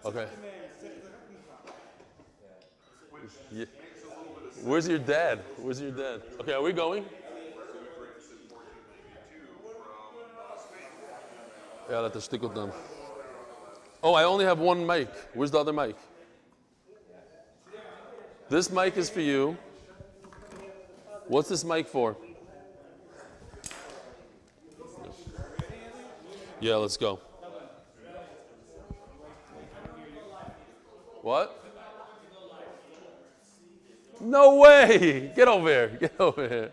Okay. Yeah. Where's your dad? Okay, are we going? Yeah, let the stick with them. Oh, I only have one mic. Where's the other mic? This mic is for you. What's this mic for? Yeah, let's go. What? No way! Get over here.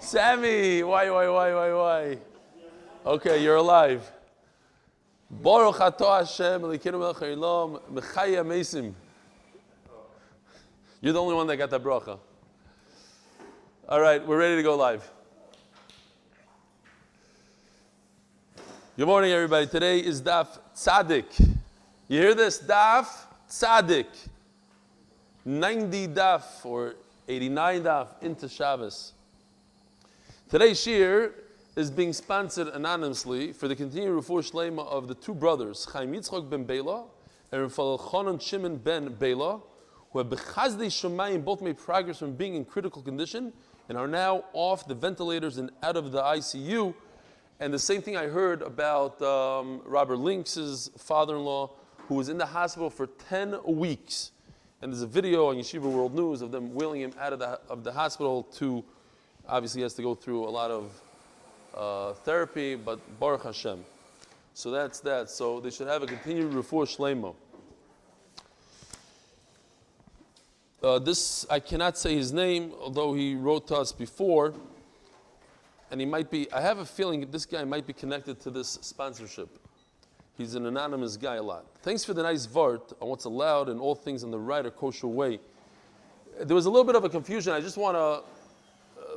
Sammy, why? Okay, you're alive. Baruch atah Hashem, Elokeinu melech haolam, mechaya mesim. You're the only one that got that bracha. All right, we're ready to go live. Good morning, everybody. Today is Daf Tzadik. You hear this? Daf Tzadik. 90 daf or 89 daf into Shabbos. Today's shir is being sponsored anonymously for the continued refuah shlema of the two brothers, Chaim Yitzchok ben Bela and Rafael Chanan Shimon ben Bela, who have b'chazdei Shemayim both made progress from being in critical condition and are now off the ventilators and out of the ICU. And the same thing I heard about Robert Links's father-in-law, who was in the hospital for 10 weeks. And there's a video on Yeshiva World News of them wheeling him out of the hospital to, obviously he has to go through a lot of therapy, but Baruch Hashem. So that's that. So they should have a continued refuah shlema. This, I cannot say his name, although he wrote to us before. And he might be, I have a feeling this guy might be connected to this sponsorship. He's an anonymous guy a lot. Thanks for the nice vart on what's allowed and all things in the right or kosher way. There was a little bit of a confusion. I just want to,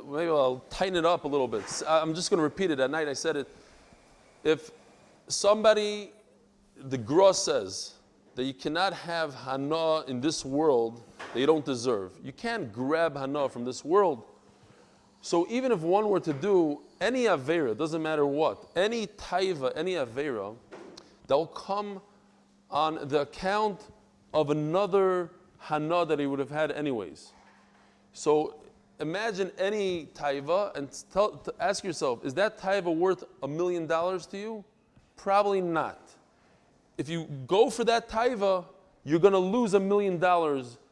maybe I'll tighten it up a little bit. I'm just going to repeat it. At night I said it. If somebody, the Gross says, that you cannot have hana in this world that you don't deserve. You can't grab hana from this world. So even if one were to do any avera, doesn't matter what, any taiva, any avera, that will come on the account of another hana that he would have had anyways. So imagine any taiva and ask yourself, is that taiva worth $1 million to you? Probably not. If you go for that taiva, you're going to lose $1 million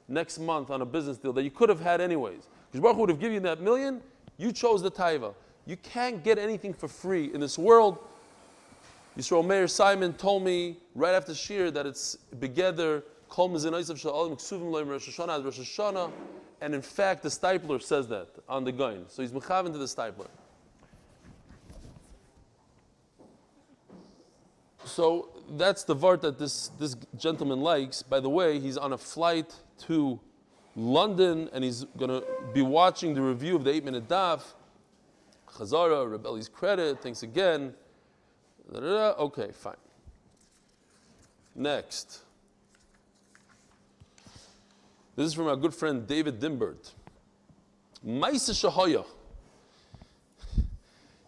next month on a business deal that you could have had anyways. Because Baruch Hu would have given you that million, you chose the taiva. You can't get anything for free in this world. Yisrael Meir Simon told me right after Shir that it's begeder kol mezinosav shel olam ksuvim loim Rosh Hashanah ad Rosh Hashanah, and in fact the stipler says that on the gun. So he's mechaven to the stipler. So that's the vart that this gentleman likes. By the way, he's on a flight to London and he's going to be watching the review of the 8-minute daf. Chazara, Rebelli's credit, thanks again. Okay, fine. Next. This is from our good friend David Dimbert. Maisa Shahaya.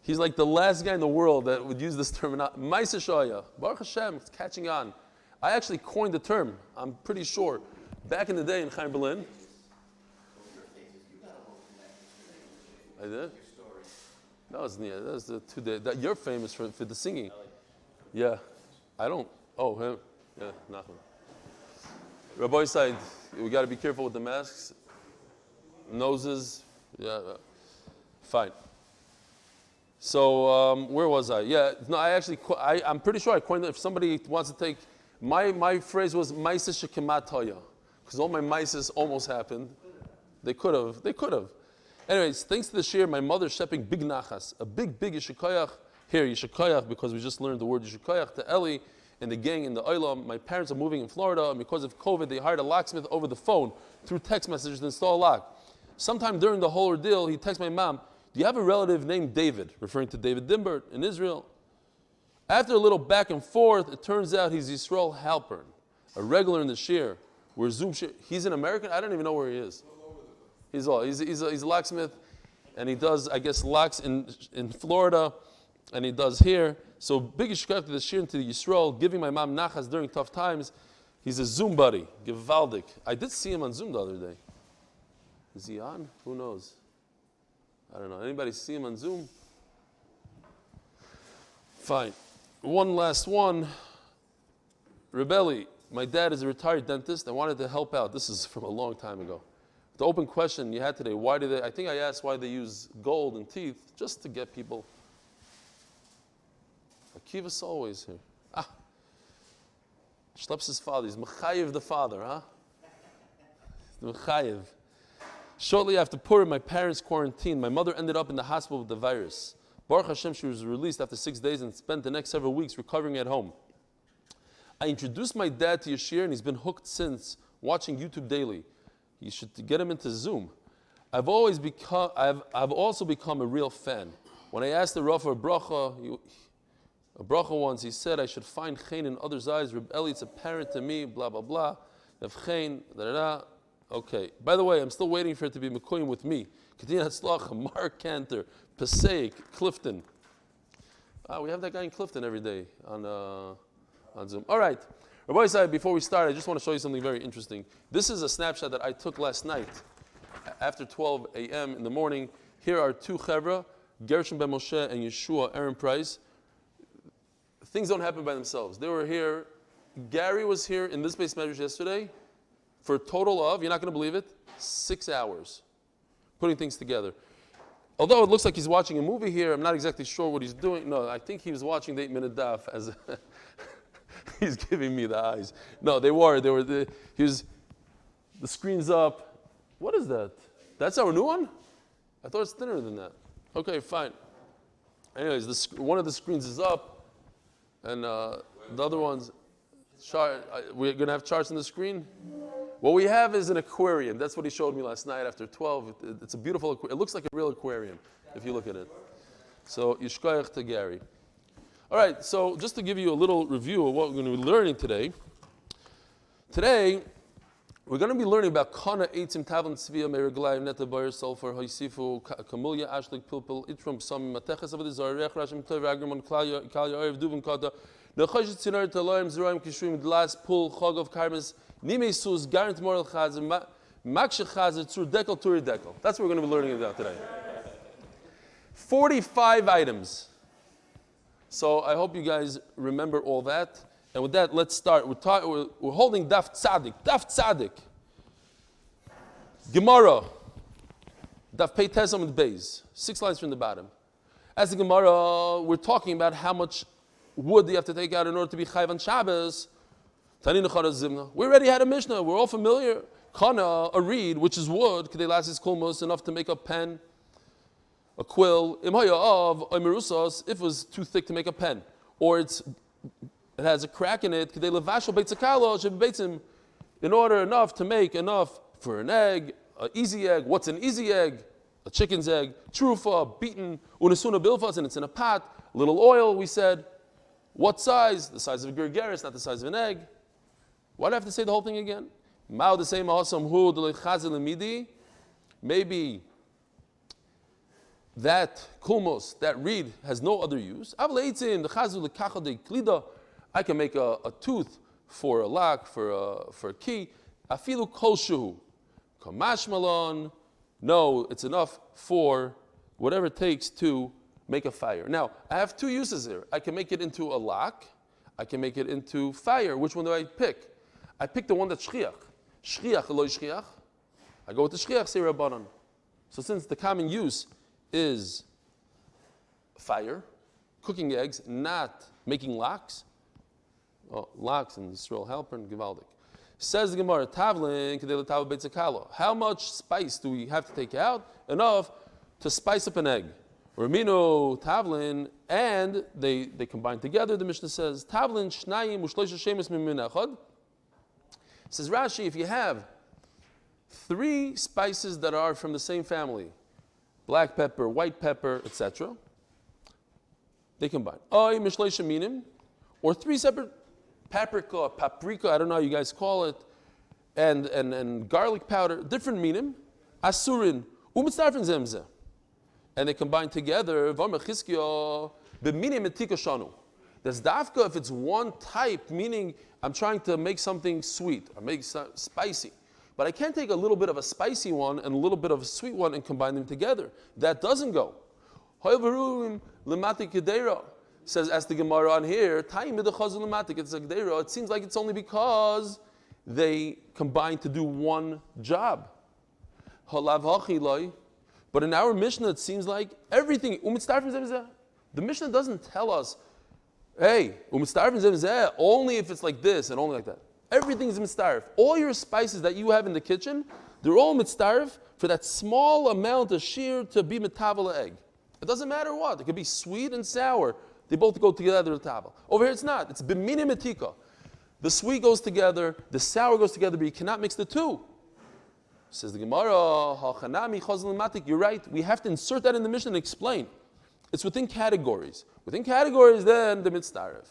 He's like the last guy in the world that would use this term. Maisa Shahaya. Baruch Hashem, it's catching on. I actually coined the term, I'm pretty sure, back in the day in Chaim Berlin. I did? That was the 2 days. That you're famous for the singing. Yeah. I don't. Oh, him. Yeah, not him. Rabbi said, we got to be careful with the masks. Noses. Yeah. Fine. So, where was I? Yeah. No, I'm pretty sure I coined it. If somebody wants to take, my phrase was, Maises shekemat haya. Because all my mices almost happened. They could have. Anyways, thanks to the shir, my mother shepping big nachas, a big yeshikoyach. Here, yeshikoyach, because we just learned the word yeshikoyach to Eli and the gang in the Olam. My parents are moving in Florida, and because of COVID, they hired a locksmith over the phone through text messages to install a lock. Sometime during the whole ordeal, he texted my mom, do you have a relative named David, referring to David Dimbert in Israel? After a little back and forth, it turns out he's Yisrael Halpern, a regular in the shir. Where Zoom shir, he's an American? I don't even know where he is. He's a locksmith, and he does, I guess, locks in Florida, and he does here. So big ishkach to the shir to the Yisrael, giving my mom nachas during tough times. He's a Zoom buddy, Givaldik. I did see him on Zoom the other day. Is he on? Who knows? I don't know. Anybody see him on Zoom? Fine. One last one. Rebelli, my dad is a retired dentist. I wanted to help out. This is from a long time ago. The open question you had today, I think I asked why they use gold in teeth, just to get people. Akiva's always here. Schleps his father. He's Mechayev the father, huh? Mechayev. Shortly after Purim, my parents quarantined. My mother ended up in the hospital with the virus. Baruch Hashem, she was released after 6 days and spent the next several weeks recovering at home. I introduced my dad to Yashir, and he's been hooked since, watching YouTube daily. You should get him into Zoom. I've also become a real fan. When I asked the Rav for a bracha once, he said I should find chen in others' eyes. Reb Eli, it's apparent to me, blah, blah, blah. If chen, da-da-da. Okay. By the way, I'm still waiting for it to be Mekoyim with me. Katina Hatzlach, Mark Cantor, Passaic, Clifton. We have that guy in Clifton every day on Zoom. All right. Rabbi Isai, before we start, I just want to show you something very interesting. This is a snapshot that I took last night after 12 a.m. in the morning. Here are two chevra, Gershon ben Moshe and Yeshua Aaron Price. Things don't happen by themselves. They were here. Gary was here in this base measures yesterday for a total of, you're not going to believe it, 6 hours putting things together. Although it looks like he's watching a movie here, I'm not exactly sure what he's doing. No, I think he was watching the 8-minute daf as he's giving me the eyes. No, the screen's up. What is that? That's our new one? I thought it's thinner than that. Okay, fine. Anyways, one of the screens is up, and the other one's, we're going to have charts on the screen? What we have is an aquarium. That's what he showed me last night after 12. It's a beautiful aquarium. It looks like a real aquarium if you look at it. So, Yishkoyach to Gary. All right, so just to give you a little review of what we're going to be learning today. Today, we're going to be learning about Kana Eitzim Tavlan Tzviya Meiraglayim Neta Bayer Sulfur Hoisifu Kamulya Ashlik Pilpil Itrum Sam Mateches of the Zarech Rashim Tov Agrimon Kalya Oyev Duvin Kata Nechajit Sinar Taloim Zeraim Kishrim Glas Pul Chogov Karmes Nimesus Garant Moral Chazim Makshe Chazit Sur Dekel Turi Dekel. That's what we're going to be learning about today. 45 items. So I hope you guys remember all that. And with that, let's start. We're holding Daf Tzadik. Daf Tzadik. Gemara. Daf Pei Tesam and Beis. 6 lines from the bottom. As the Gemara, we're talking about how much wood you have to take out in order to be Chayv on Shabbos. Tanina Chana Zimna. We already had a Mishnah. We're all familiar. Kana, a reed, which is wood, Kedelas Kulmos, enough to make a pen, a quill. Imhaya of Omerusas, if it was too thick to make a pen. Or it has a crack in it, in order enough to make enough for an egg, an easy egg. What's an easy egg? A chicken's egg. Trufa, beaten, unisuna bilfas, and it's in a pot. A little oil, we said. What size? The size of a gergeris, not the size of an egg. Why do I have to say the whole thing again? Mao the same awesome hu midi. Maybe that kulmos, that reed, has no other use. I can make a tooth for a lock, for a key. Afilu kolshu. Kamash malon. No, it's enough for whatever it takes to make a fire. Now, I have two uses here. I can make it into a lock. I can make it into fire. Which one do I pick? I pick the one that's shchiach. Shchiach, eloi shchiach. I go with the shchiach, say Rabbanan. So since the common use is fire, cooking eggs, not making locks. Locks in Yisrael helper and Givaldik. Says the Gemara, Tavlin, Kedele Beitzakalo. How much spice do we have to take out? Enough to spice up an egg. Ramino, Tavlin, and they combine together, the Mishnah says, Tavlin, Shnayim, Ushleisha Shemus Mimin Echad. Says Rashi, if you have 3 spices that are from the same family, black pepper, white pepper, etc., they combine. Oy, Mishleisha Minim, or 3 separate paprika, I don't know how you guys call it, and garlic powder, different minim, asurin, umitzarfin zemze. And they combine together, v'amar chizkiyo, b'minim etika shanu. That's dafka if it's one type, meaning I'm trying to make something sweet or make spicy. But I can't take a little bit of a spicy one and a little bit of a sweet one and combine them together. That doesn't go. Says, as the Gemara on here, it seems like it's only because they combine to do one job. But in our Mishnah, it seems like everything. The Mishnah doesn't tell us, hey, only if it's like this and only like that. Everything is mitzaref. All your spices that you have in the kitchen, they're all mitzaref for that small amount of shear to be metavel egg. It doesn't matter what. It could be sweet and sour. They both go together at the table. Over here, it's not. It's b'mini metika. The sweet goes together, the sour goes together, but you cannot mix the two. Says the Gemara, you're right. We have to insert that in the Mishnah and explain. It's within categories. Within categories, then the mitzaref.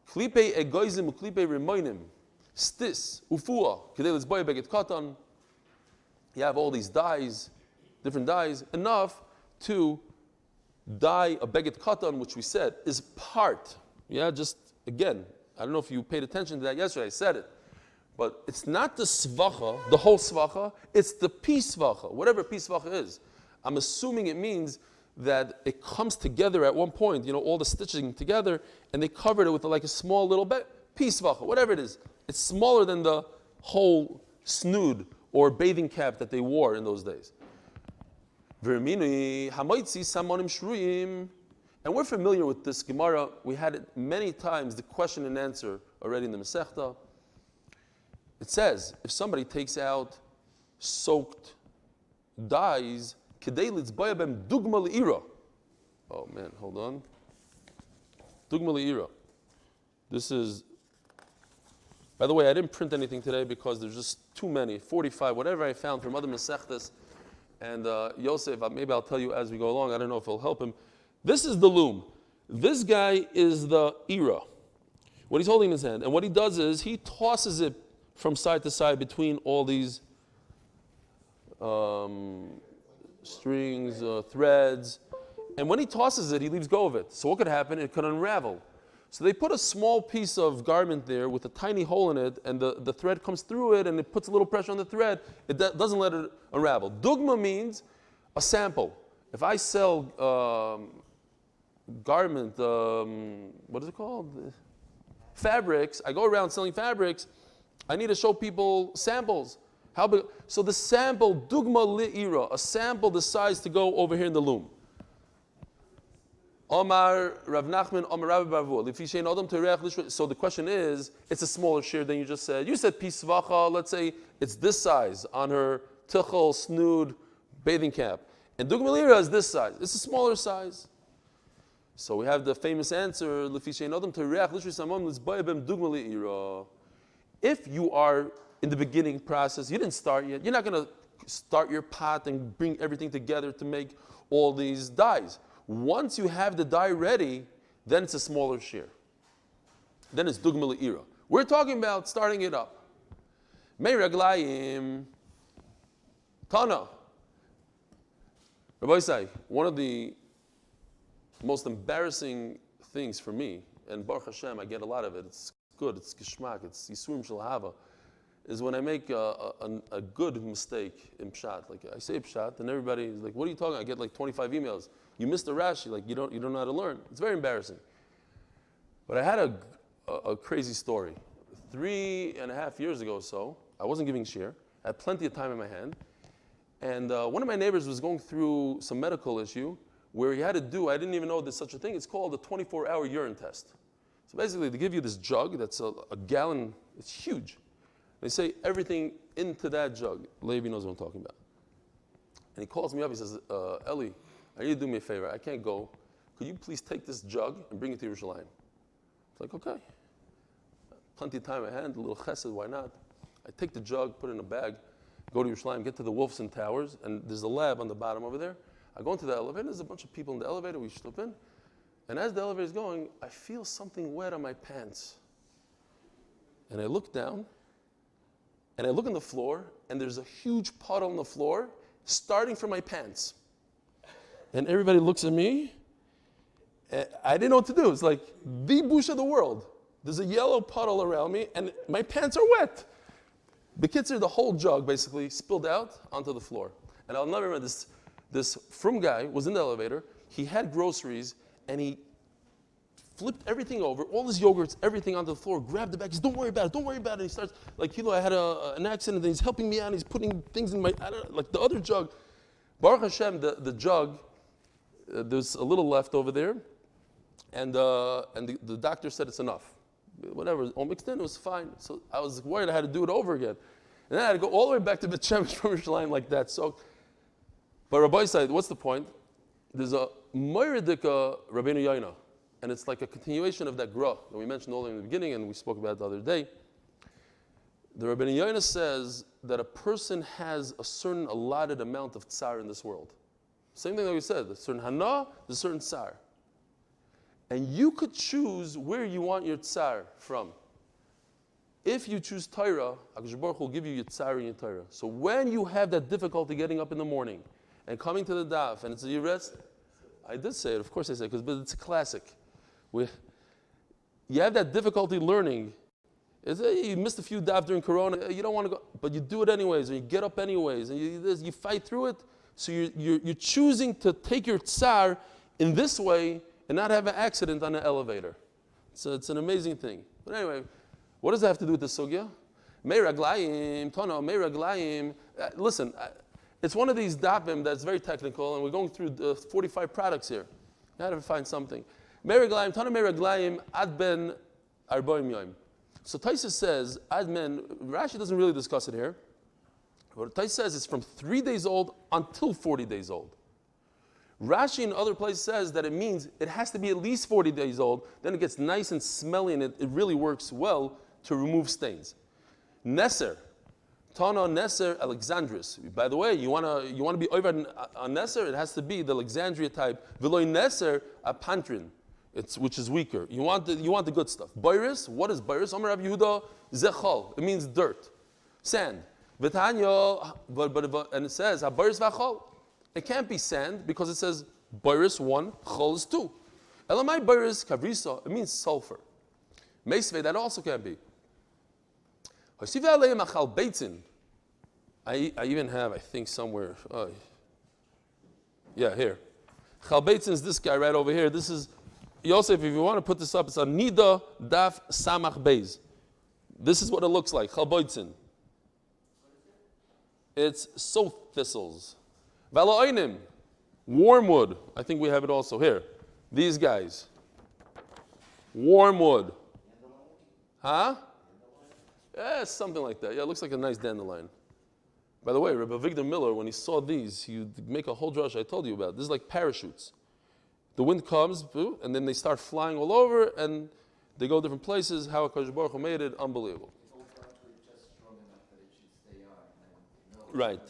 Klipe egoizim uklipe remoinim. Stis, ufua, kedei litzboy beget katan. You have all these dyes, different dyes, enough to dye a beget katan, which we said is part. Yeah, just again, I don't know if you paid attention to that yesterday, I said it. But it's not the svacha, the whole svacha, it's the piece svacha, whatever piece svacha is. I'm assuming it means that it comes together at one point, all the stitching together, and they covered it with like a small little piece svacha, whatever it is. It's smaller than the whole snood or bathing cap that they wore in those days. And we're familiar with this Gemara. We had it many times, the question and answer already in the Masechta. It says, if somebody takes out soaked dyes, dugma le'ira. Oh man, hold on. Dugma le'ira. This is, by the way, I didn't print anything today because there's just too many, 45, whatever I found from other Masechtas. And Yosef, maybe I'll tell you as we go along. I don't know if it'll help him. This is the loom. This guy is the era. What he's holding in his hand. And what he does is he tosses it from side to side between all these strings, threads. And when he tosses it, he leaves go of it. So what could happen? It could unravel. So they put a small piece of garment there with a tiny hole in it, and the thread comes through it, and it puts a little pressure on the thread. It doesn't let it unravel. Dugma means a sample. If I sell garment, what is it called? Fabrics. I go around selling fabrics. I need to show people samples. How big? So the sample, dugma li'ira, a sample the size to go over here in the loom. Omar Rav Nachman, Omar Rabbi Barvu. So the question is, it's a smaller shear than you just said. You said pisvacha, let's say it's this size on her tichel, snood, bathing cap. And dugma li'ira is this size. It's a smaller size. So we have the famous answer, if you are in the beginning process, you didn't start yet, you're not going to start your pot and bring everything together to make all these dyes. Once you have the dye ready, then it's a smaller shear. Then it's dugma le'ira. We're talking about starting it up. Mei raglayim Tana. Rabbi Isai, one of the most embarrassing things for me, and Baruch Hashem, I get a lot of it, it's good, it's geshmak, it's yisurim shel hava, is when I make a good mistake in pshat. Like I say pshat, and everybody is like, what are you talking about? I get like 25 emails. You missed a Rashi, like you don't know how to learn. It's very embarrassing. But I had a crazy story. 3.5 years ago or so, I wasn't giving shir. I had plenty of time in my hand. And one of my neighbors was going through some medical issue where he had to do, I didn't even know there's such a thing, it's called a 24-hour urine test. So basically, they give you this jug that's a gallon, it's huge. They say everything into that jug. Levi knows what I'm talking about. And he calls me up, he says, Eli, I need you to do me a favor. I can't go. Could you please take this jug and bring it to Yerushalayim? It's like, okay. Plenty of time at hand, a little chesed, why not? I take the jug, put it in a bag, go to Yerushalayim, get to the Wolfson Towers, and there's a lab on the bottom over there. I go into the elevator, there's a bunch of people in the elevator, we slip in. And as the elevator is going, I feel something wet on my pants. And I look down, and I look on the floor, and there's a huge puddle on the floor, starting from my pants. And everybody looks at me, I didn't know what to do. It's like the bush of the world. There's a yellow puddle around me, and my pants are wet. Bekitzer, the whole jug basically spilled out onto the floor. And I'll never remember this frum guy was in the elevator. He had groceries, and he flipped everything over, all his yogurts, everything onto the floor, grabbed the bag. He says, don't worry about it. And he starts, like, I had an accident, and he's helping me out, and he's putting things in my, like the other jug. Baruch Hashem, the jug, there's a little left over there, and the doctor said it's enough. Whatever, all mixed in, it was fine. So I was worried I had to do it over again. And then I had to go all the way back to B'Shemesh from Yerushalayim like that. So, but Rabbi said, what's the point? There's a Moiridika Rabbeinu Yoina, and it's like a continuation of that gra that we mentioned all in the beginning, and we spoke about it the other day. The Rabbeinu Yoina says that a person has a certain allotted amount of tsar in this world. Same thing that we said, there's a certain hana, there's a certain tsar. And you could choose where you want your tsar from. If you choose Torah, HaKadosh Baruch Hu will give you your tsar and your Torah. So when you have that difficulty getting up in the morning and coming to the daf, and it's a rest, I did say it, of course I said it, but it's a classic. You have that difficulty learning. You missed a few daf during Corona, you don't want to go, but you do it anyways, and you get up anyways, and you fight through it. So you're choosing to take your tsar in this way and not have an accident on an elevator. So it's an amazing thing. But anyway, what does that have to do with the sugya? Mei raglayim, tono, mei raglayim. Listen, it's one of these dapim that's very technical, and we're going through the 45 products here. You have to find something. Mei raglayim, tono mei raglayim, ad ben arboim yoim. So Taisa says, ad men, Rashi doesn't really discuss it here. What Taisa says is from 3 days old until 40 days old. Rashi in other places says that it means it has to be at least 40 days old, then it gets nice and smelly, and it really works well to remove stains. Neser, Tana Neser Alexandris. By the way, you want to be over on Neser, it has to be the Alexandria type. Veloy Neser a pantrin, which is weaker. You want the good stuff. Bairis, what is Bairis? Amar Rav Yehuda Zechol. It means dirt, sand. V'tanyo, and it says Bairis v'achol. It can't be sand because it says Bairis 1, Chol is 2. Elamai Bairis Kavrisa, it means sulfur. Meisvei, that also can't be. I even have, I think somewhere, here. Chalbeitzin is this guy right over here. This is, Yosef, if you want to put this up, it's a Nida Daf Samach Beis. This is what it looks like, Chalbeitzin. It's soap thistles. Vala'oinim, wormwood. I think we have it also here. These guys. Wormwood. Huh? Yeah, something like that. Yeah, it looks like a nice dandelion. By the way, Rabbi Victor Miller, when he saw these, he'd make a whole drush I told you about. This is like parachutes. The wind comes, and then they start flying all over, and they go different places. How HaKadosh Baruch Hu made it, unbelievable. Right.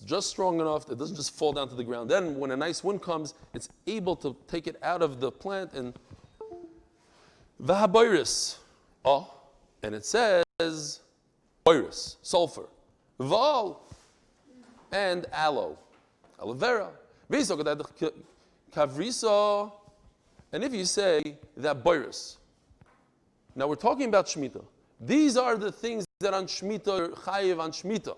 Just strong enough that it doesn't just fall down to the ground. Then when a nice wind comes, it's able to take it out of the plant and Vahaboiris. Oh, and it says boiris, sulfur. Val and aloe. Aloe vera. Kavrisa. And if you say that boiris. Now we're talking about Shemitah. These are the things that on Shemitah are chayiv on Shemitah.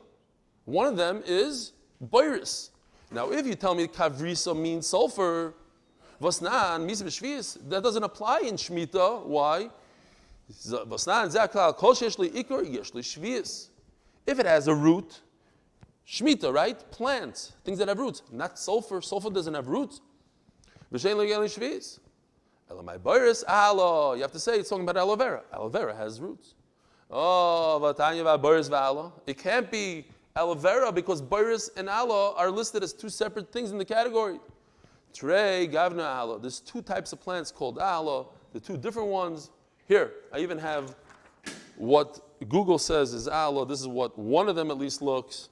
One of them is boiris. Now, if you tell me kavrisa means sulfur, vasnan misa b'shvius, that doesn't apply in Shemitah. Why? Vasnan zakal kol sheyesh li ikor yesh li shvius. If it has a root, Shemitah, right? Plants, things that have roots, not sulfur. Sulfur doesn't have roots. V'shein lo yel li shvius. Elamai boiris aloe. You have to say it's talking about aloe vera. Aloe vera has roots. Oh, v'tanya v'boiris v'aloe. It can't be aloe vera because boiris and aloe are listed as two separate things in the category. Trey, gavna aloe. There's two types of plants called aloe. The two different ones. Here, I even have what Google says is aloe. This is what one of them at least looks.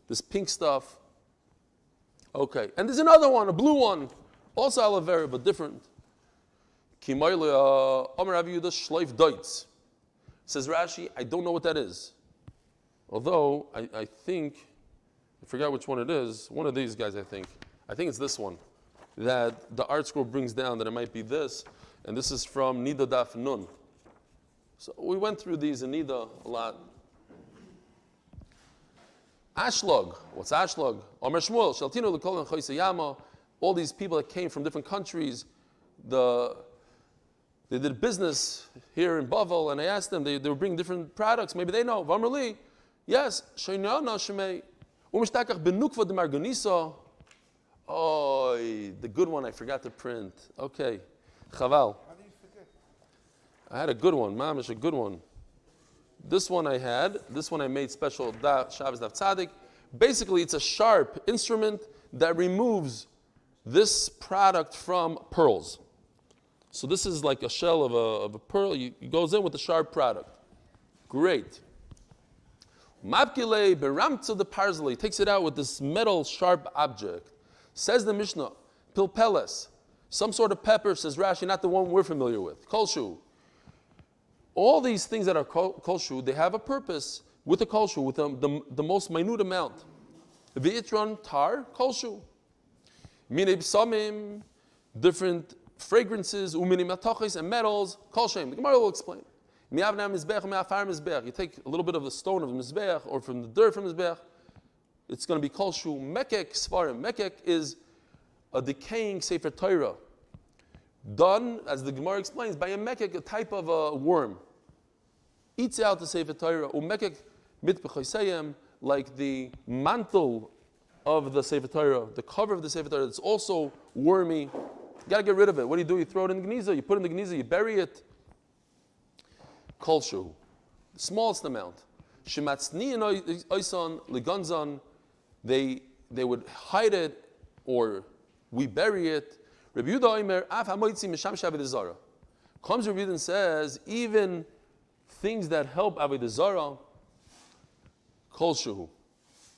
This pink stuff. Okay, and there's another one, a blue one. Also aloe vera, but different. Kimayla, Amar Rav Yehuda Shleif Deutz. Says Rashi, I don't know what that is. Although, I think, I forgot which one it is. One of these guys, I think. I think it's this one. that the art scroll brings down that it might be this, and this is from Nida Daf Nun. So we went through these in Nida a lot. Ashlog, what's Ashlog? Omer Shmuel, Shaltinu l'kol and Choisayama. All these people that came from different countries, they did business here in Bavel, and I asked them, they were bringing different products. Maybe they know. Vamrli, yes. Sheinana shemei. Umishtakach benukva de marganisa. Oh, the good one I forgot to print. Okay, Chaval. How do you forget? I had a good one, mamish, a good one. This one I had. This one I made special. Shabbos Daf Tzadik. Basically, it's a sharp instrument that removes this product from pearls. So this is like a shell of a pearl. It goes in with the sharp product. Great. Mapkile beramtza the parsley takes it out with this metal sharp object. Says the Mishnah, pilpeles, some sort of pepper. Says Rashi, not the one we're familiar with. Kolshu. All these things that are kolshu, they have a purpose with the kolshu, with the most minute amount. V'itron tar kolshu. Minib samim, different fragrances, uminim atachis, and metals, kol shem. The Gemara will explain. Mi'avna mizbech, mi'afar mizbech. You take a little bit of the stone of mizbech, or from the dirt from mizbech, it's going to be kol shu. Mekek svarim. Mekek is a decaying sefer Torah, done, as the Gemara explains, by a mekek, a type of a worm. Eats out the sefer Torah. Umekek mit b'choisayim, like the mantle of the Sefer Torah, the cover of the Sefer Torah, it's also wormy. You got to get rid of it. What do? You throw it in the geniza. You put it in the geniza. You bury it. Kolshu, the smallest amount. Shematzni and oisan leganzan, they would hide it, or we bury it. Rabbi Yehuda Omer af hamoitzi misham shavid zara. Comes Rabbi Yehuda and says, even things that help avodah zara, kolshu.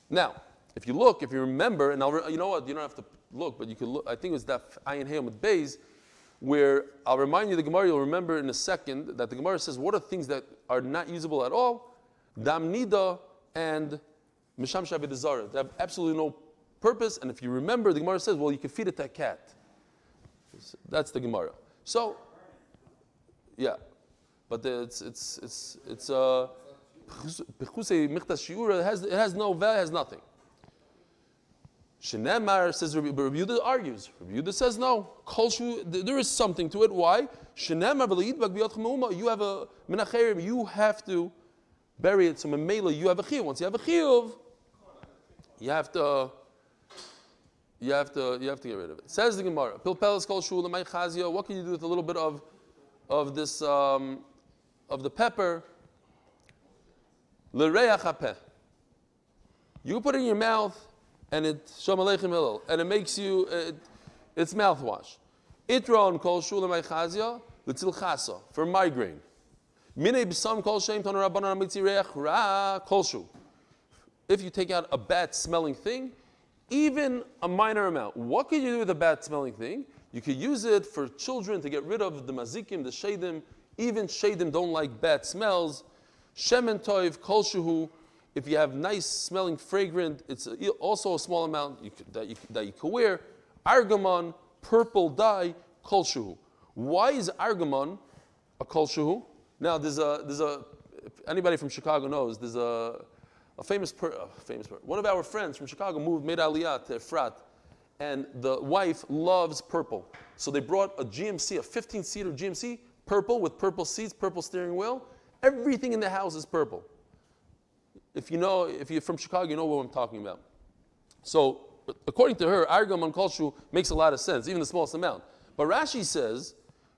Now, if you remember, and you know what, you don't have to look, but you can look. I think it was that Ayin Hayom with Beis, where I'll remind you the Gemara. You'll remember in a second that the Gemara says what are things that are not usable at all? Dam nida and misham shavid zara. They have absolutely no purpose. And if you remember, the Gemara says, well, you can feed it to a cat. That's the Gemara. So, yeah, but it has no value, has nothing. Shenemar says, Rabbi Yehuda argues. Rabbi Yehuda says no. There is something to it. Why? Shenemar you have a menacherim. You have to bury it. So memela, you have a chiyuv. Once you have a chiyuv, you have to get rid of it. Says the Gemara. Pilpeles kol shul l'may chazia. What can you do with a little bit of this of the pepper? L'reach hapeh. You put it in your mouth. And it makes you it's mouthwash. Itron kol shulam aychazia l'tzilchasa for migraine. Minei b'sam kol shem ton rabbanan mitzirech ra kol shu. If you take out a bad smelling thing, even a minor amount. What can you do with a bad smelling thing? You could use it for children to get rid of the mazikim, the shadim. Even shadim don't like bad smells. Shemen toiv kol shuhu. If you have nice smelling fragrant, it's also a small amount that you can wear. Argamon, purple dye, kol shuhu. Why is argamon a kol shuhu? Now there's a if anybody from Chicago knows, there's a famous one of our friends from Chicago made Aliyah to Efrat, and the wife loves purple. So they brought a GMC, a 15-seater GMC, purple with purple seats, purple steering wheel. Everything in the house is purple. If you're from Chicago, you know what I'm talking about. So, according to her, argam on kolshu makes a lot of sense, even the smallest amount. But Rashi says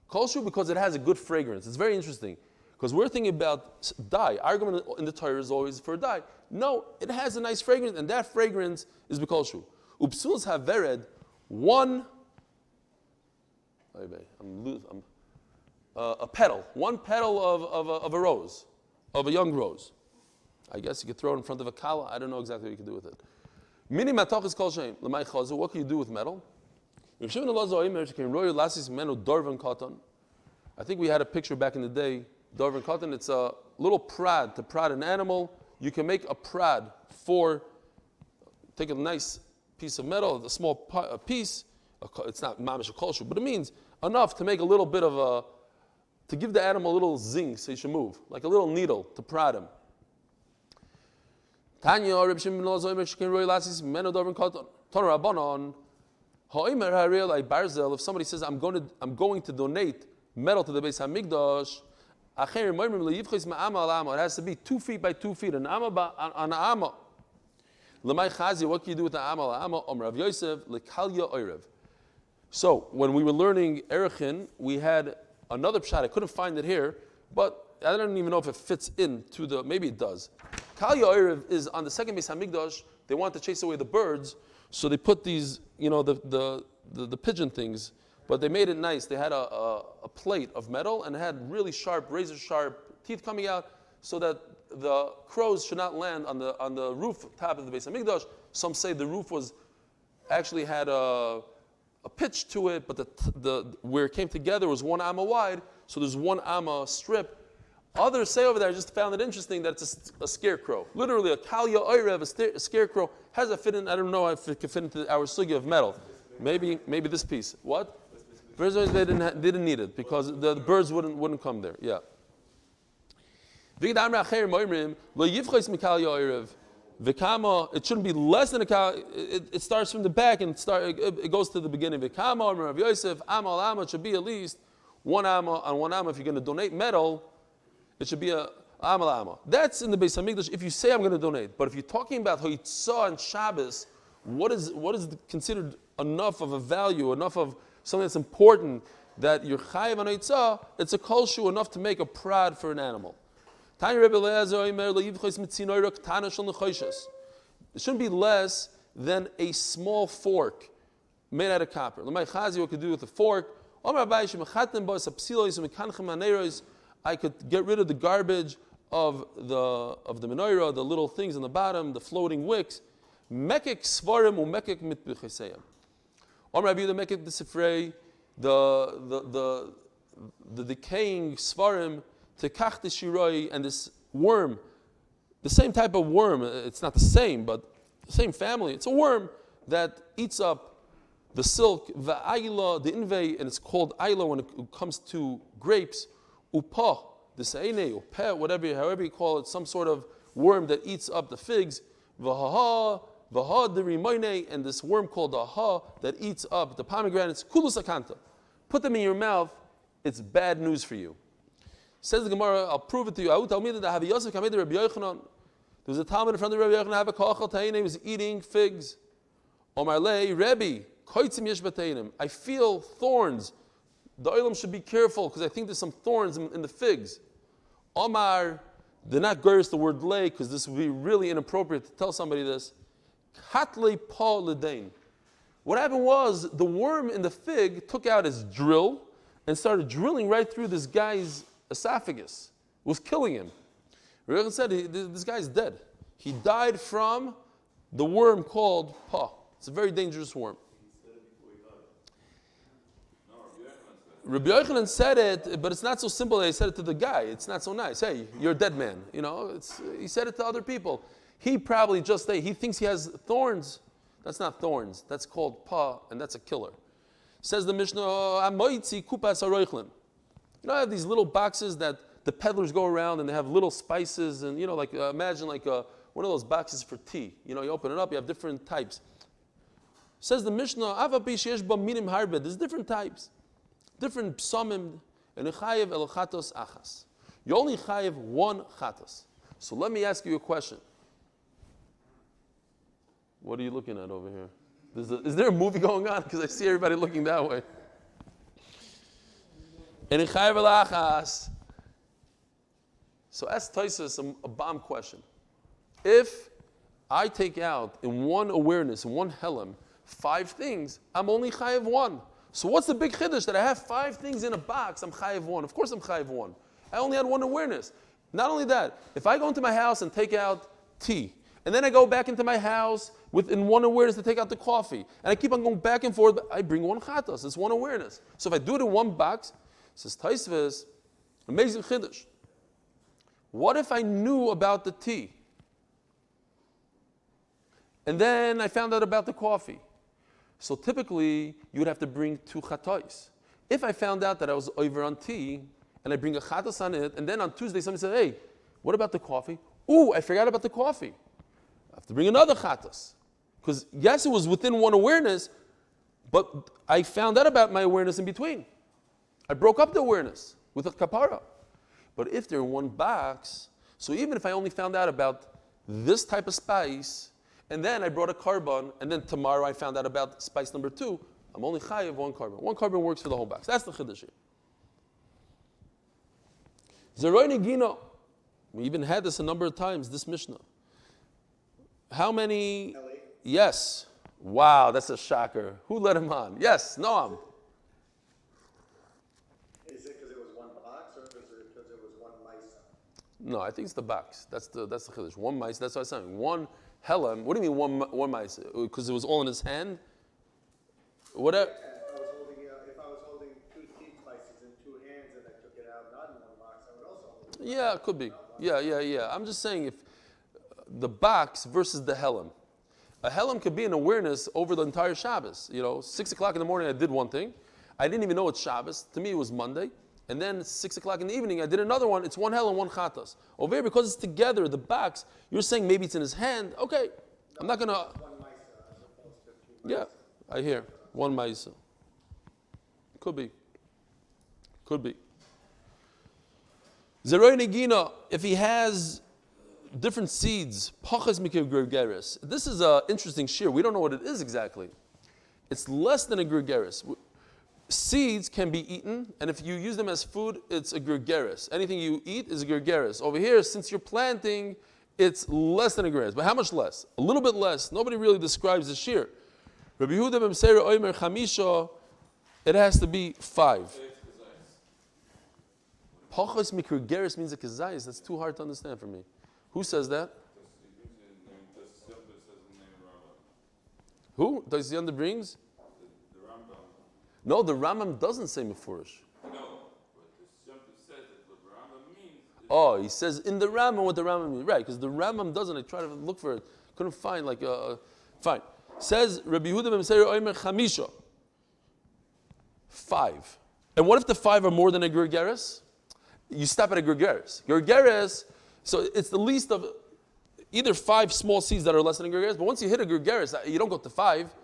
kolshu because it has a good fragrance. It's very interesting because we're thinking about dye. Argam in the Torah is always for dye. No, it has a nice fragrance, and that fragrance is b'kolshu. Upsuls havered one. A petal, one petal of a rose, of a young rose. I guess you could throw it in front of a kala. I don't know exactly what you can do with it. Mini matach is called shem. What can you do with metal? I think we had a picture back in the day. Dorvan cotton. It's a little prad to prod an animal. You can make a prad take a nice piece of metal, a small piece, it's not mamish a kolshu, but it means enough to make a little bit of to give the animal a little zing so he should move, like a little needle to prod him. Tanya, Reb Shimon ben Elazar, Shekin Roy Lasis, Meno Dovin Katan, Torah Rabbanon, Ha'omer Ha'reil Ay Barzel. If somebody says, I'm going to donate metal to the Beis Hamikdash, it has to be 2 feet by 2 feet, an amma. Lemay Chazi, what can you do with the amma? Rav Yosef, Lekalya Oirev. So, when we were learning Erechin, we had another pshat. I couldn't find it here, but I don't even know if it fits into maybe it does. Kalya Oirev is on the second Beis Hamikdash. They wanted to chase away the birds, so they put these, the pigeon things, but they made it nice. They had a plate of metal and it had really sharp, razor sharp teeth coming out, so that the crows should not land on the roof top of the Beis Hamikdash. Some say the roof actually had a pitch to it, but the where it came together was 1 amma wide, so there's 1 amma strip. Others say over there, I just found it interesting that it's a scarecrow. Literally, a kalya oirev, a scarecrow, has a fit in. I don't know if it could fit into our sugya of metal. Maybe this piece. What? Birds, they didn't need it because the birds wouldn't come there. Yeah. It shouldn't be less than a kalya. It starts from the back and it goes to the beginning. It should be at least 1 amma on 1 amma. If you're going to donate metal, it should be a amma. That's in the Beis Hamikdash if you say I'm going to donate. But if you're talking about hoitzah and Shabbos, what is considered enough of a value, enough of something that's important that you're chayiv on hoitzah, it's a kolshu enough to make a prod for an animal. It shouldn't be less than a small fork made out of copper. What could do with a fork? I could get rid of the garbage of the menorah, the little things on the bottom, the floating wicks. Mekek svarim u mekek mitbicheseyam. Rabbi the mekek b'sifrei, the decaying svarim, tekach the shiroi, and this worm, the same type of worm. It's not the same, but the same family. It's a worm that eats up the silk, va'ayla, the invei, and it's called ayla when it comes to grapes. Upa, the seine, upa, however you call it, some sort of worm that eats up the figs. Vaha the rimoine, and this worm called aha that eats up the pomegranates. Kulus akanta. Put them in your mouth. It's bad news for you. Says the Gemara, I'll prove it to you. There was a Talmud in front of Rabbi Yochanan. Have a kochel taine. He was eating figs. Omar lei Rebbe koitzim yesh bateinim. I feel thorns. The oilam should be careful because I think there's some thorns in the figs. Omar, they're not gurus the word lay because this would be really inappropriate to tell somebody this. Katle pa ledain. What happened was the worm in the fig took out his drill and started drilling right through this guy's esophagus. It was killing him. Rabbi said, this guy's dead. He died from the worm called pa. It's a very dangerous worm. Rabbi Yochanan said it, but it's not so simple that he said it to the guy. It's not so nice. Hey, you're a dead man. He said it to other people. He probably he thinks he has thorns. That's not thorns. That's called pa, and that's a killer. Says the Mishnah, Amoitzi kupas haroichlin. I have these little boxes that the peddlers go around and they have little spices and, imagine like one of those boxes for tea. You open it up, you have different types. Says the Mishnah, there's different types. Different psamim, and chayev el chatos achas. You only chayev 1 chatos. So let me ask you a question. What are you looking at over here? Is there a movie going on? Because I see everybody looking that way. And chayev el achas. So ask Taisus a bomb question. If I take out in one awareness, in one helem, 5 things, I'm only chayev 1. So what's the big chiddush that I have 5 things in a box? I'm chayev 1. Of course I'm chayev 1. I only had 1 awareness. Not only that, if I go into my house and take out tea, and then I go back into my house in 1 awareness to take out the coffee, and I keep on going back and forth, I bring 1 chatos. It's 1 awareness. So if I do it in 1 box, says Taisves, amazing chiddush. What if I knew about the tea? And then I found out about the coffee. So typically, you would have to bring 2 chatois. If I found out that I was over on tea, and I bring a chatas on it, and then on Tuesday somebody said, hey, what about the coffee? Ooh, I forgot about the coffee. I have to bring another chatas. Because yes, it was within one awareness, but I found out about my awareness in between. I broke up the awareness with a kapara. But if they're in one box, so even if I only found out about this type of spice, and then I brought a carbon, and then tomorrow I found out about spice number 2, I'm only chayiv 1 carbon. 1 carbon works for the whole box. That's the chiddush here. Zeroy negino. We even had this a number of times, this Mishnah. How many? Ellie? Yes. Wow, that's a shocker. Who let him on? Yes, Noam. Is it because it was one box, or is it because it was one mice? No, I think it's the box. That's the chiddush. 1 mice. That's what I was saying. 1 helam. What do you mean one mice? Because it was all in his hand. Whatever. If I was holding 2 tea spices in 2 hands and I took it out not in one box, I would also hold it. Yeah, it could be. Yeah. I'm just saying if the box versus the helam. A helam could be an awareness over the entire Shabbos. 6 o'clock in the morning I did one thing. I didn't even know it's Shabbos. To me it was Monday. And then 6 o'clock in the evening I did another one. It's 1 helam, 1 chatas. Over here, because it's together, the box, you're saying maybe it's in his hand. Okay, I'm not going to... 1 mice as opposed to 2 mice. Yeah, I hear. 1 maisa. Could be. Zeroy negina, if he has different seeds, pachas mikir gurgeris. This is an interesting shear. We don't know what it is exactly. It's less than a gurgeris. Seeds can be eaten, and if you use them as food, it's a gurgeris. Anything you eat is a gurgeris. Over here, since you're planting, it's less than a gurgeris. But how much less? A little bit less. Nobody really describes the shear. Rabbi Yehuda b'Mseira Omer Chamisha, it has to be 5. Pachas mikir geris means a kazayis. That's too hard to understand for me. Who says that? Who? Does the under brings? The Rambam. No, the Rambam doesn't say mefurish. No, but the Shabbat says that what the Rambam means. Oh, he says in the Rambam what the Rambam means. Right, because the Rambam doesn't. I tried to look for it. Couldn't find fine. Says Rabbi Yehuda b'Mseira Omer Chamisha. 5. And what if the 5 are more than a gurgeris? You stop at a gurgeris. Gurgeris, so it's the least of either 5 small seeds that are less than a gurgeris, but once you hit a gurgeris, you don't go to 5.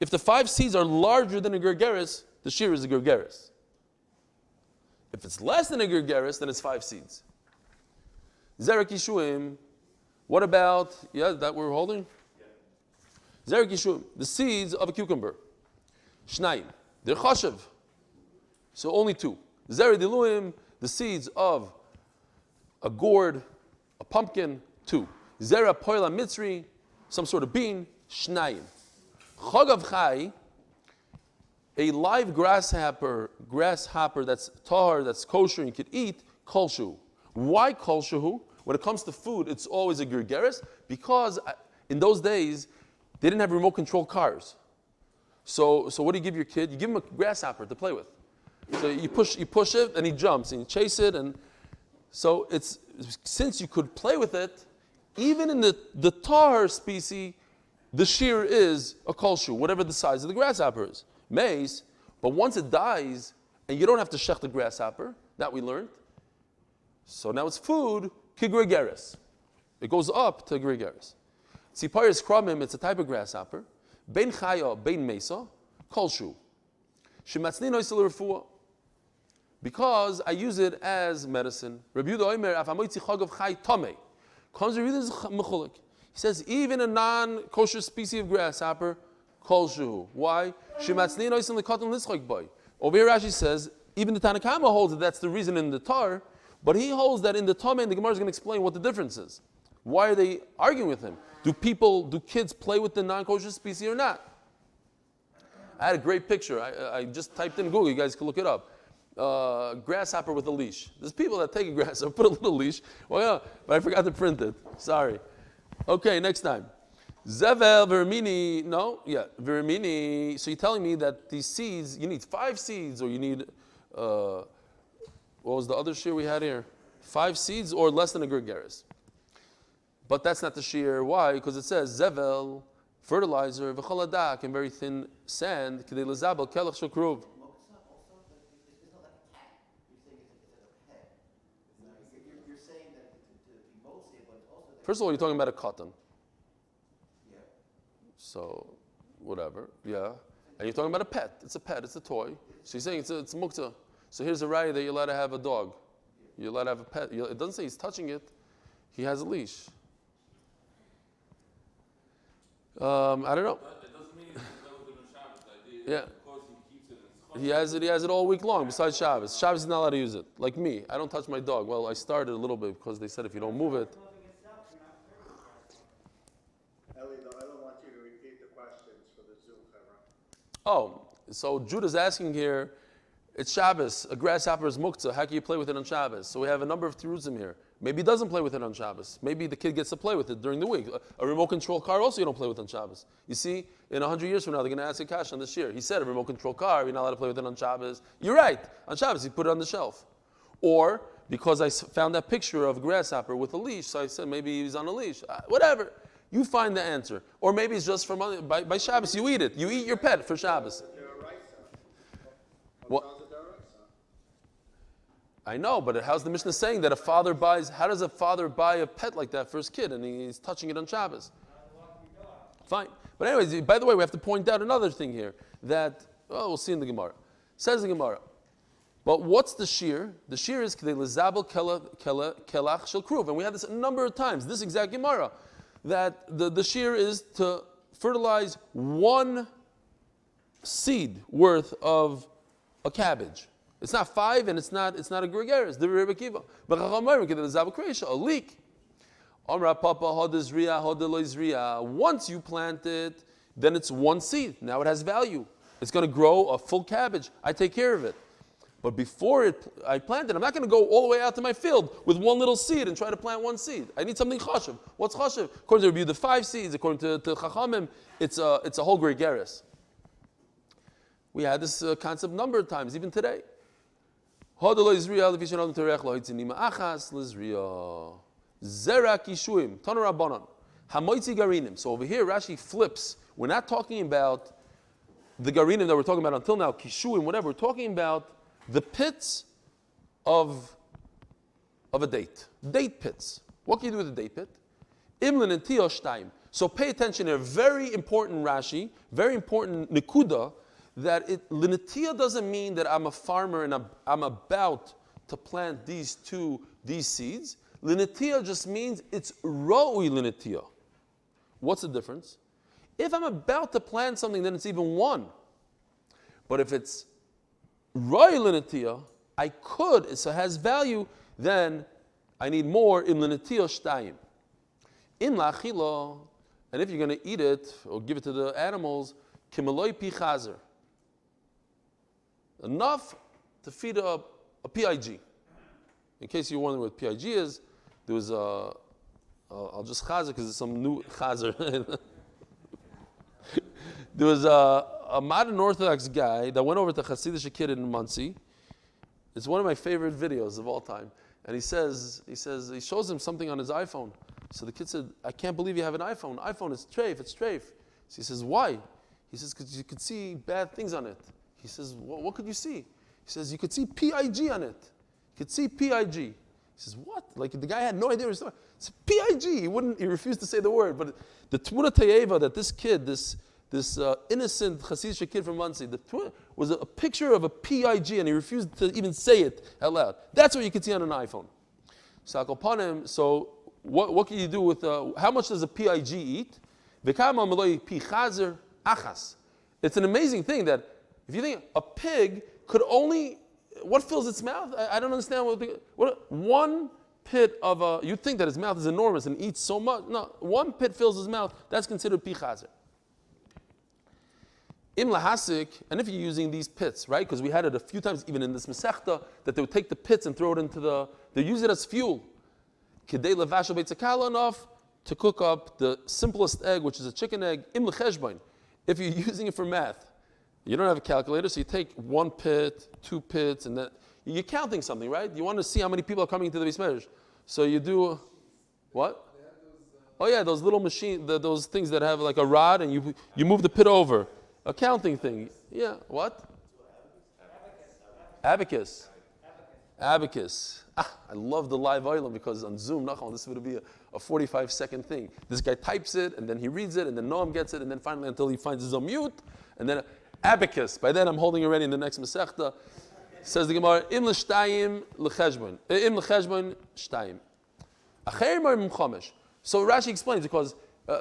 If the 5 seeds are larger than a gurgeris, the shear is a gurgeris. If it's less than a gurgeris, then it's 5 seeds. Zerek Yishuim, what about, that we're holding? Zerek Yishuim, the seeds of a cucumber. Shnayim, they're chashav. So only 2. Zerek Diluim, the seeds of a gourd, a pumpkin, 2. Zera poila mitzri, some sort of bean, shnayim. Chagav chai, a live grasshopper that's tahar, that's kosher, and you could eat, kolshu. Why kolshu? When it comes to food, it's always a gurgeris, because in those days, they didn't have remote control cars. So what do you give your kid? You give him a grasshopper to play with. So you push it, and he jumps, and you chase it, and so since you could play with it, even in the tar species, the shear is a kolshu, whatever the size of the grasshopper is. Maize, but once it dies, and you don't have to shech the grasshopper, that we learned. So now it's food, kigregeris. It goes up to gregeris. Tziparis kramim, it's a type of grasshopper. Bein chaya, bein mesa, kolshu. Shematznin oisel refuah. Because I use it as medicine. Rabbi Yehuda Omer, af hamoitzi chagav chai tamei. Comes Rabbi Yehuda mechulik. He says even a non-kosher species of grasshopper, kolshu. Why? Shematznin oisel lekatan litzchok boy. Over here Rashi says, even the Tanakama holds that that's the reason in the tar, but he holds that in the tamei, and the Gemara is going to explain what the difference is. Why are they arguing with him? Do kids play with the non-kosher species or not? I had a great picture. I just typed in Google. You guys can look it up. Grasshopper with a leash. There's people that take a grasshopper, put a little leash. Well, yeah, but I forgot to print it. Sorry. Okay, next time. Zevel, vermini. No, vermini. So you're telling me that these seeds, you need 5 seeds, or you need, what was the other shear we had here? 5 seeds or less than a gurgeris. But that's not the shear. Why? Because it says zevel, fertilizer, v'choladak, and very thin sand, k'dei lezabel kelach shel kruv. First of all, you're talking about a cotton. Yeah. So, whatever, yeah. And you're talking about a pet. It's a pet, it's a toy. So you're saying it's a muktzah. So here's a raya that you're allowed to have a dog. You're allowed to have a pet. It doesn't say he's touching it. He has a leash. I don't know. It doesn't mean he's with it on Shabbos. The idea is Yeah. because he keeps it in his He has it all week long besides Shabbos. Shabbos is not allowed to use it. Like me, I don't touch my dog. Well, I started a little bit because they said if you don't move it. Eli, though, I don't want you to repeat the questions for the Zoom camera. Oh, so Judah's asking here, it's Shabbos, a grasshopper is muktzah, how can you play with it on Shabbos? So we have a number of tiruzim here. Maybe he doesn't play with it on Shabbos. Maybe the kid gets to play with it during the week. A remote control car also you don't play with on Shabbos. You see, in 100 years from now, they're going to ask a kasha on this year. He said a remote control car, you're not allowed to play with it on Shabbos. You're right, on Shabbos, he put it on the shelf. Or, because I found that picture of a grasshopper with a leash, so I said maybe he's on a leash. Whatever. You find the answer. Or maybe it's just for money. By Shabbos, you eat it. You eat your pet for Shabbos. What? I know, but how's the Mishnah saying that a father buys, how does a father buy a pet like that for his kid and he's touching it on Shabbos? Fine. But anyways, by the way, we have to point out another thing here that, we'll see in the Gemara. Says the Gemara. But what's the shear? The shear is k'dei lezabel kelach shel kruv. And we had this a number of times, this exact Gemara, that the shear is to fertilize one seed worth of a cabbage. It's not 5 and it's not a gregarious. The Rebbe Kiva. But a leek. Once you plant it, then it's one seed. Now it has value. It's going to grow a full cabbage. I take care of it. But before I plant it, I'm not going to go all the way out to my field with one little seed and try to plant one seed. I need something chashuv. What's chashuv? According to Rebbe, the 5 seeds. According to Chachamim, it's a whole gregarious. We had this concept a number of times, even today. So over here Rashi flips. We're not talking about the garinim that we're talking about until now, kishuim, whatever. We're talking about the pits of a date. Date pits. What can you do with a date pit? Imlin and tiyoshtayim. So pay attention here. Very important Rashi, very important nikuda, that linatia doesn't mean that I'm a farmer and I'm about to plant these seeds. Linatia just means it's ro'ui linatia. What's the difference? If I'm about to plant something, then it's even one. But if it's ro'ui linatia, I could, so it has value, then I need more in linatia shtayim. In la'achila, and if you're going to eat it or give it to the animals, kimaloi pi chazer. Enough to feed a PIG. In case you're wondering what PIG is, there was I'll just chazer because it's some new chazer. There was a modern Orthodox guy that went over to Hasidic kid in Monsey. It's one of my favorite videos of all time. And he shows him something on his iPhone. So the kid said, I can't believe you have an iPhone. iPhone is treif, it's treif. So he says, why? He says, because you could see bad things on it. He says, what could you see? He says, you could see PIG on it. You could see PIG. He says, what? Like the guy had no idea what he was talking about. It's PIG. He refused to say the word. But the Tmuna Tayeva that this kid, this innocent Hasidic kid from Monsey, was a picture of a PIG and he refused to even say it out loud. That's what you could see on an iPhone. So what can you do with, how much does a PIG eat? It's an amazing thing that if you think a pig could only, what fills its mouth? I don't understand what one pit of you'd think that his mouth is enormous and eats so much. No, one pit fills his mouth, that's considered pi chazer. Im lahasik, and if you're using these pits, right? Because we had it a few times, even in this Masechta, that they would take the pits and throw it into they use it as fuel. Kidei levashel beitzakala, enough to cook up the simplest egg, which is a chicken egg, im lecheshbain. If you're using it for math, you don't have a calculator, so you take 1 pit, 2 pits, and then you're counting something, right? You want to see how many people are coming into the Beis Medrash. So you do, what? They have those Oh yeah, those little those things that have like a rod and you move the pit over. A counting thing. Yeah, what? Abacus. Abacus. I love the live island because on Zoom, this would be a 45-second thing. This guy types it, and then he reads it, and then Noam gets it, and then finally until he finds his own mute, and then abacus. By then I'm holding already in the next Masechta. Says the Gemara, Im l'shtayim l'cheshbon. Im l'cheshbon shtayim. Acher mar m'chomesh. So Rashi explains, because,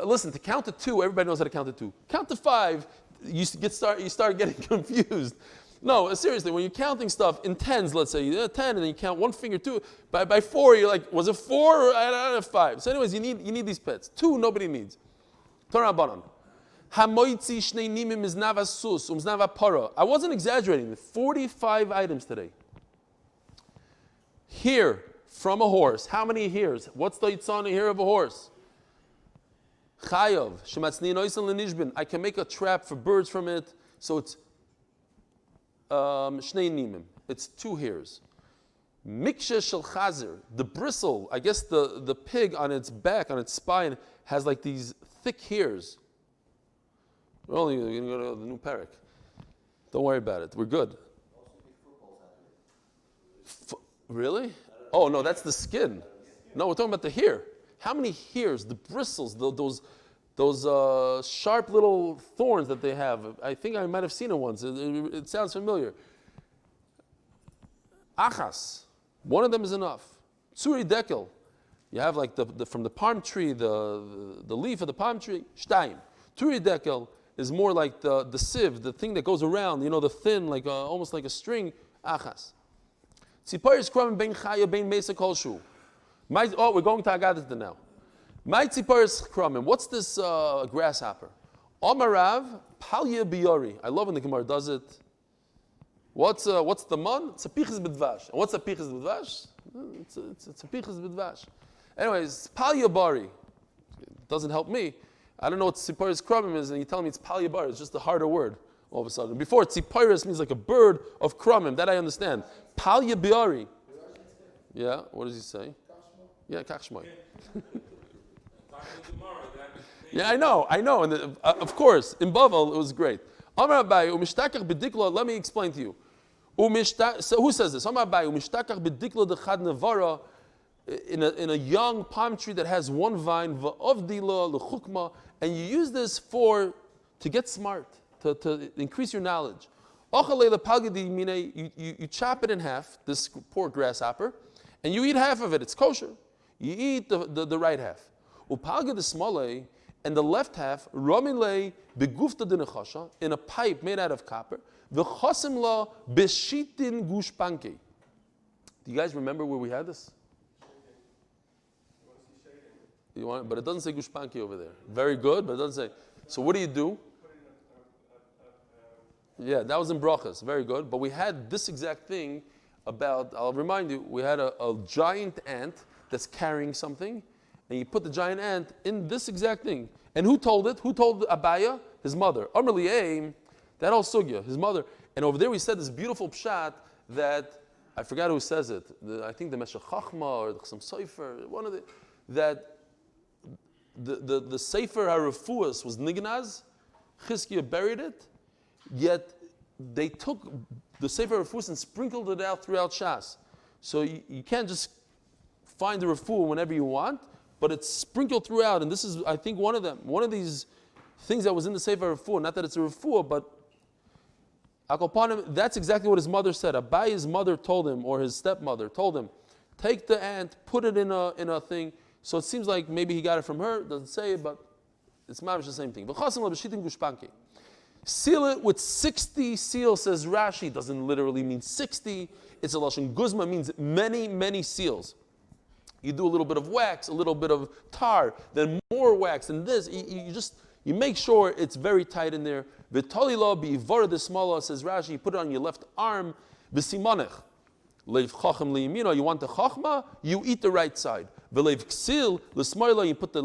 listen, to count to 2, everybody knows how to count to 2. Count to 5, you start getting confused. No, seriously, when you're counting stuff in tens, let's say, 10, and then you count one finger, 2. By 4, you're like, was it 4 or I don't know, 5? So anyways, you need these pets. 2, nobody needs. Torah Banan. Hamoitzi shnei nimim miznava sus umznava para. I wasn't exaggerating. 45 items today. Here, from a horse. How many hears? What's the yitzon here of a horse? Chayav. Shematzni noisan lenishbin. I can make a trap for birds from it. So it's shnei nimim. It's 2 hairs. Miksha shel chazer. The bristle, I guess the pig on its back, on its spine, has like these thick hairs. We're only going to go to the new parak. Don't worry about it. We're good. Really? Oh, no, that's the skin. No, we're talking about the hair. How many hairs? The bristles, those sharp little thorns that they have. I think I might have seen it once. It sounds familiar. Achas. One of them is enough. Tsuri dekel. You have like from the palm tree, the leaf of the palm tree. Shtayim. Turi dekel is more like the sieve, the thing that goes around, the thin, like almost like a string. Achas. Tzipayis kram ben chaya ben mesa kolshu. Oh, we're going to Agadah now. My tzipayis kramim. What's this grasshopper? Omarav palya biyori. I love when the Gemara does it. What's the man? It's a pichas b'dvash. And what's a pichas b'dvash? It's a pichas b'dvash. Anyways, palya bari. It doesn't help me. I don't know what tziparis krumim is, and you tell me it's palya bari. It's just a harder word all of a sudden. Before, tziparis means like a bird of krumim. That I understand. Palya bari. Yeah, what does he say? Yeah, kachshmoy. Yeah, I know. And of course, in Bavel, it was great. Amar Abaye, u'mishtakach b'dikla, let me explain to you. So who says this? Amar Abaye, u'mishtakach b'dikla dechad nevara, in a young palm tree that has one vine, v'ovdila l'chukma, and you use this to get smart, to increase your knowledge. You chop it in half, this poor grasshopper, and you eat half of it. It's kosher. You eat the right half. Upalga the smolei, and the left half, romilei begufta dinechasha, in a pipe made out of copper, v'chosim la beshitin gushpanke. Do you guys remember where we had this? You want it? But it doesn't say gushpanke over there. Very good, but it doesn't say. So what do? Yeah, that was in brachas. Very good. But we had this exact thing I'll remind you, we had a giant ant that's carrying something, and you put the giant ant in this exact thing. And who told it? Who told Abaya? His mother. Amr li'eim, that whole sugya, his mother. And over there we said this beautiful pshat that, I forgot who says it, I think the Meshech Chachma or some Sefer, one of that the Sefer HaRefuas was Nignaz, Chizkiah buried it, yet they took the Sefer HaRefuas and sprinkled it out throughout Shas. So you can't just find the Refuah whenever you want, but it's sprinkled throughout, and this is, I think, one of them. One of these things that was in the Sefer HaRefuah, not that it's a Refuah, but Akopanim, that's exactly what his mother said. Abayi's mother told him, or his stepmother told him, take the ant, put it in a thing. So it seems like maybe he got it from her, doesn't say it, but it's mamish the same thing. Seal it with 60 seals, says Rashi. Doesn't literally mean 60. It's a lashon guzma, means many, many seals. You do a little bit of wax, a little bit of tar, then more wax, and this. You make sure it's very tight in there. V'talila bi'ivara desmala, says Rashi. You put it on your left arm. V'simanech leiv chacham liyimino. You want the chachma, you eat the right side. V'leiv ksil l'smayla. You put the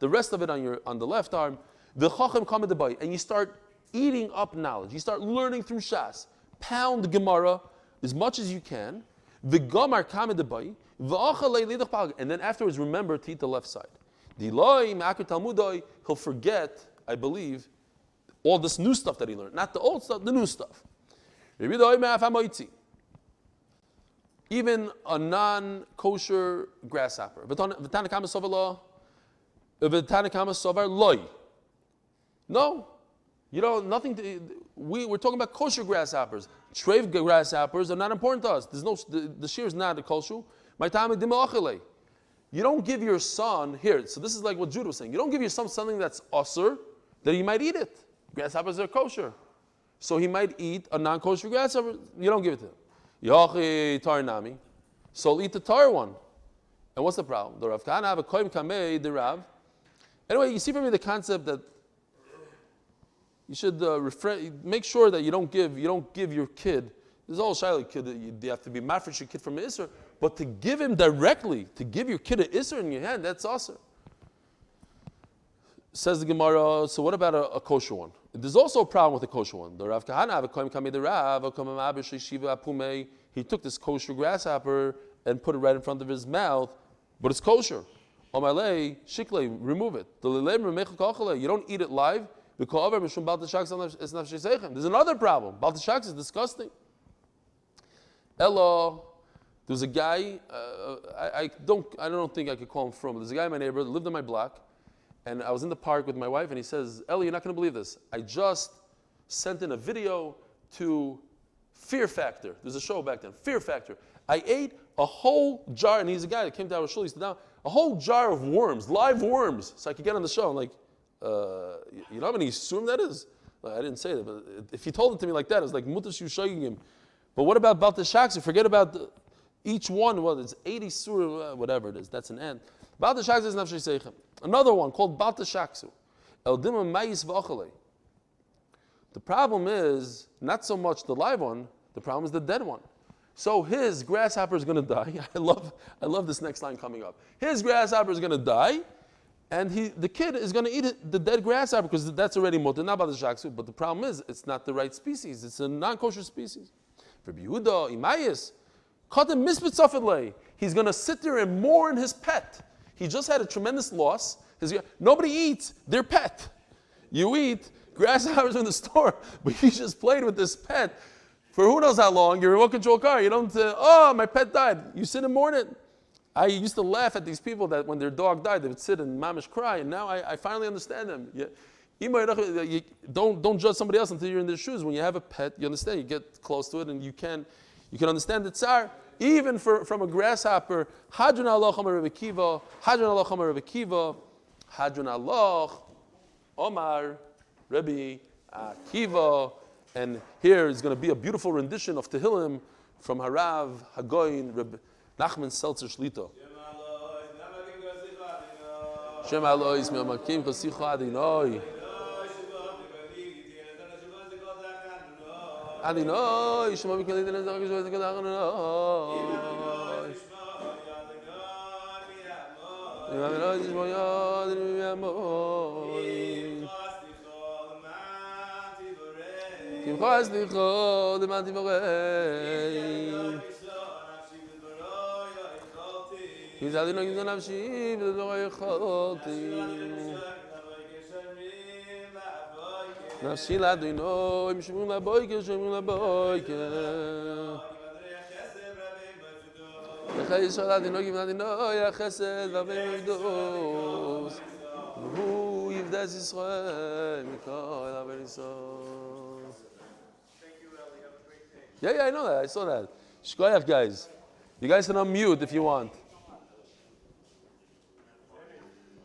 rest of it on the left arm. V'chacham kamed, and you start eating up knowledge. You start learning through Shas. Pound Gemara as much as you can. V'gamar kamed, and then afterwards remember to eat the left side. He'll forget, I believe, all this new stuff that he learned. Not the old stuff, the new stuff. Even a non-kosher grasshopper. No, you know, nothing to, we're talking about kosher grasshoppers. Treif grasshoppers are not important to us. There's no, the shear is not a kosher. You don't give your son, here, so this is like what Judah was saying. You don't give your son something that's usher, that he might eat it. Grasshoppers are kosher. So he might eat a non-kosher grasshopper. You don't give it to him. Yochi tar nami. So he'll eat the tar one. And what's the problem? The Rav Kahana have a koim kamei, the Rav. Anyway, you see from me the concept that you should make sure that you don't give your kid. This is all shyly kid. You have to be mad for your kid from an isser, but to give him directly, to give your kid an isser in your hand, that's awesome. Says the Gemara. So what about a kosher one? There's also a problem with the kosher one. The Rav Kahana have a koim kamei the Rav. He took this kosher grasshopper and put it right in front of his mouth, but it's kosher. Omalei shikle, remove it. You don't eat it live. There's another problem. Baltashaks is disgusting. Ella, there's a guy, I don't think I could call him from. There's a guy in my neighborhood that lived on my block, and I was in the park with my wife, and he says, Ellie, you're not going to believe this. I just sent in a video to Fear Factor. There's a show back then, Fear Factor. I ate a whole jar, and he's a guy that came to our shul, he said, down, a whole jar of worms, live worms, so I could get on the show. I'm like, you know how many surim that is? Well, I didn't say that, but if he told it to me like that, it was like mutas you showing him. But what about Baltashaks? Forget about each one. Well, it's 80 surim, whatever it is. That's an end. Baltashaks is nafshei seichem. Another one called Baltashaksu. El dima mayis v'achale. The problem is not so much the live one. The problem is the dead one. So his grasshopper is going to die. I love this next line coming up. His grasshopper is going to die. And the kid is going to eat the dead grasshopper because that's already mutter, not about the shaksu. But the problem is, it's not the right species. It's a non-kosher species. For Yehuda, Imayis, Katem Mispitzafitlei. He's going to sit there and mourn his pet. He just had a tremendous loss. Nobody eats their pet. You eat grasshoppers in the store, but you just played with this pet for who knows how long. You're a remote control car. You don't say, oh, my pet died. You sit and mourn it. I used to laugh at these people that when their dog died, they would sit and mamish cry, and now I finally understand them. Don't judge somebody else until you're in their shoes. When you have a pet, you understand. You get close to it, and you can understand the tsar. Even from a grasshopper, Hadron Allah Omar Rebbe Kiva, Hadron Allah Omar Rebbe Kiva, Hadron Allah Omar Rebbe Kiva, and here is going to be a beautiful rendition of Tehillim from Harav Hagoyin Rebbe Nachman Seltzer Shlito. Shem Alois Me'amakim Chasicha Adinoi. Adinoi, Shema Mikali Dinen Zagis Vezek Adinoi. Adinoi, Shema Yad Adinoi. Kim Chas Licho, Demanti Vorei. He's adding on the nafshi, the way chalti. Nafshi ladino, im shmul la boyke, shmul la boyke. Echayis ladino, im ladino, ya chesed, vavim dos. Hu yivdas Yisrael, mikol averisol. Thank you, Eli. Have a great day. Yeah, I know that. I saw that. Shkoyach, guys. You guys can unmute if you want.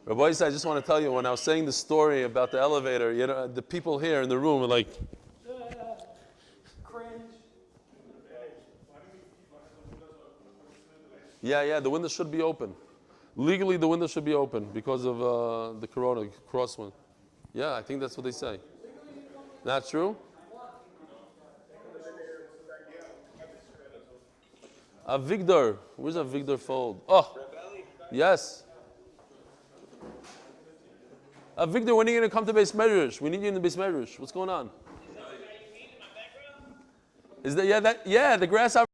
Rabbi Yisrael, I just want to tell you, when I was saying the story about the elevator, you know, the people here in the room were like, Cringe. yeah, the window should be open. Legally, the window should be open because of the corona crosswind. Yeah, I think that's what they say. Not true? Avigdor. Where's Avigdor Fold? Oh, yes. Victor, when are you going to come to Beis Medrash? We need you in the Beis Medrash. What's going on? Is that the grasshopper?